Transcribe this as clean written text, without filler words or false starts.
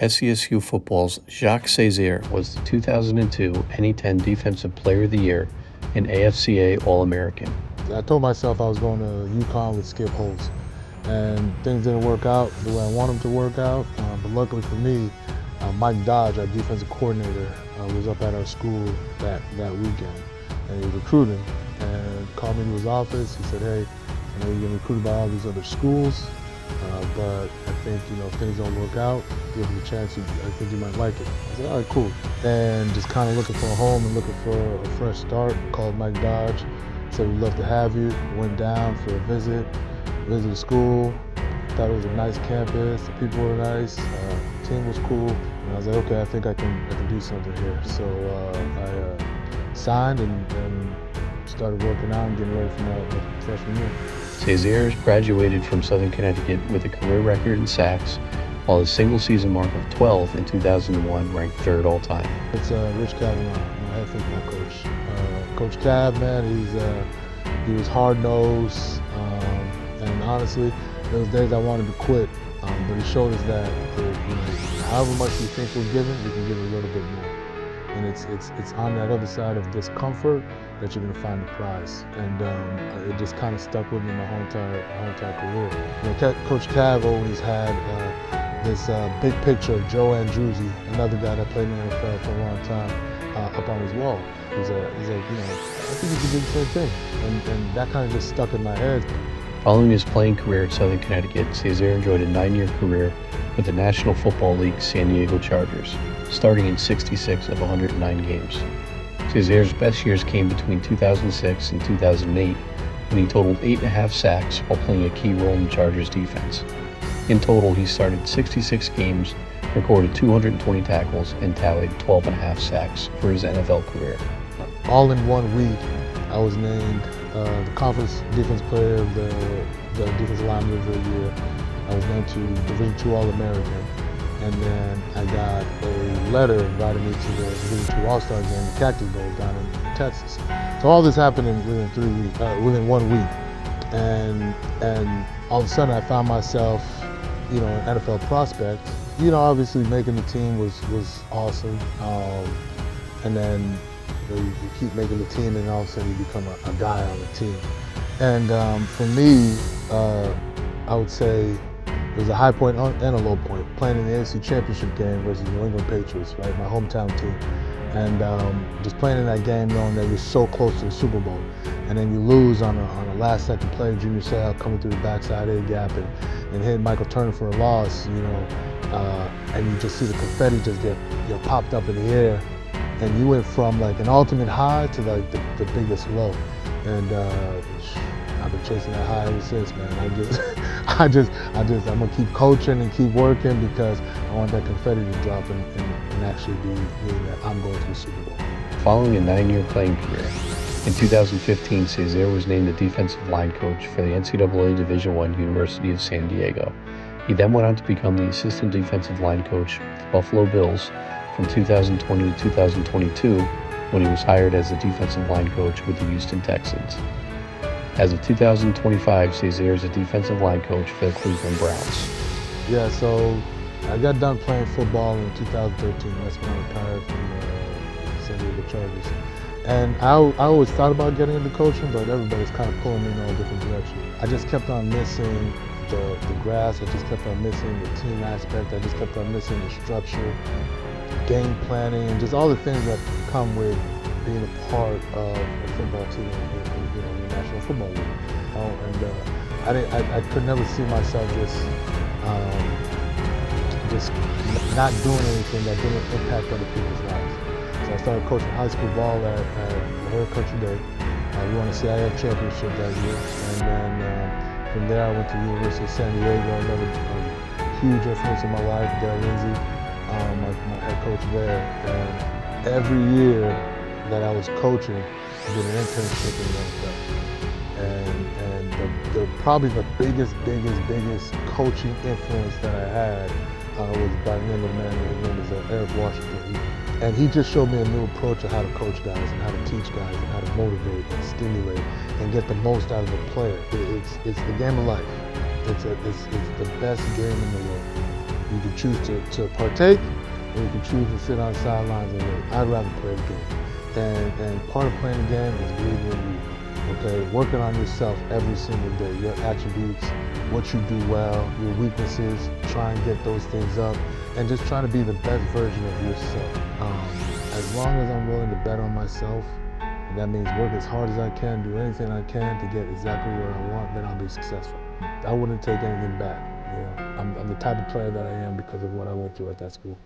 SCSU football's Jacques Cesaire was the 2002 NE10 Defensive Player of the Year and AFCA All-American. I told myself I was going to UConn with Skip Holtz, and things didn't work out the way I wanted them to work out. But luckily for me, Mike Dodge, our defensive coordinator, was up at our school that weekend, and he was recruiting, and called me to his office. He said, "Hey, I know you're getting recruited by all these other schools, but I think, if things don't work out, give them a chance. I think you might like it." I said, "All right, cool." And just kind of looking for a home and looking for a fresh start. Called Mike Dodge, said, "We'd love to have you." Went down for a visited the school. Thought it was a nice campus. The people were nice. The team was cool. And I was like, okay, I think I can do something here. So I signed and started working out and getting ready for my freshman year. Cesaire graduated from Southern Connecticut with a career record in sacks, while his single-season mark of 12 in 2001 ranked third all-time. It's Rich Kavanaugh, my head football coach. Coach Cav, man, he was hard-nosed, and honestly, there was days I wanted to quit, but he showed us that however much you think we're giving, we can give a little bit more. And it's on that other side of discomfort that you're gonna find the prize. And it just kind of stuck with me my whole entire career. Coach Cav always had this big picture of Joe Andruzzi, another guy that played in the NFL for a long time, up on his wall. He's like, I think he can do the same thing. And that kind of just stuck in my head. Following his playing career at Southern Connecticut, Cesaire enjoyed a 9-year career with the National Football League San Diego Chargers, starting in 66 of 109 games. Cesaire's best years came between 2006 and 2008, when he totaled 8.5 sacks while playing a key role in the Chargers' defense. In total, he started 66 games, recorded 220 tackles, and tallied 12.5 sacks for his NFL career. All in 1 week, I was named the Conference Defense Player of the Defensive Lineman of the Year. I was named to Division II All-American, and then I got a letter inviting me to the Division II All-Star game, the Cactus Bowl down in Texas. So all this happened within 1 week, and all of a sudden I found myself, an NFL prospect. Obviously making the team was awesome, and then you keep making the team, and all of a sudden you become a guy on the team. And for me, I would say it was a high point and a low point, playing in the AFC Championship game versus New England Patriots, right, my hometown team. And just playing in that game knowing that you're so close to the Super Bowl. And then you lose on a last-second play, Junior Seau coming through the backside A gap and hitting Michael Turner for a loss, and you just see the confetti just get popped up in the air. And you went from like an ultimate high to like the biggest low. And I've been chasing that high ever since, man. I'm gonna keep coaching and keep working because I want that confetti to drop and actually mean that I'm going to the Super Bowl. Following a 9-year playing career, in 2015, Cesaire was named the defensive line coach for the NCAA Division I University of San Diego. He then went on to become the assistant defensive line coach with the Buffalo Bills from 2020 to 2022, when he was hired as the defensive line coach with the Houston Texans. As of 2025, Cesaire is a defensive line coach for the Cleveland Browns. Yeah, so I got done playing football in 2013. That's when I retired from the San Diego Chargers. And I always thought about getting into coaching, but everybody's kind of pulling me in all different directions. I just kept on missing the grass. I just kept on missing the team aspect. I just kept on missing the structure, game planning, and just all the things that come with being a part of a football team in the National Football League. I could never see myself just not doing anything that didn't impact other people's lives. So I started coaching high school ball at Her Country Day. We won a CIF championship that year, and then from there I went to the University of San Diego. Another huge influence in my life, Dale Lindsay, my head coach there. And every year that I was coaching, I did an internship in the NFL. And probably the biggest coaching influence that I had was by the name of a man. His name is Eric Washington. And he just showed me a new approach of how to coach guys and how to teach guys and how to motivate and stimulate and get the most out of a player. It's the game of life. It's the best game in the world. You can choose to partake, or you can choose to sit on the sidelines and wait. I'd rather play the game. And part of playing the game is believing in you. Okay, working on yourself every single day, your attributes, what you do well, your weaknesses, try and get those things up, and just try to be the best version of yourself. As long as I'm willing to bet on myself, and that means work as hard as I can, do anything I can to get exactly what I want, then I'll be successful. I wouldn't take anything back. I'm the type of player that I am because of what I went through at that school.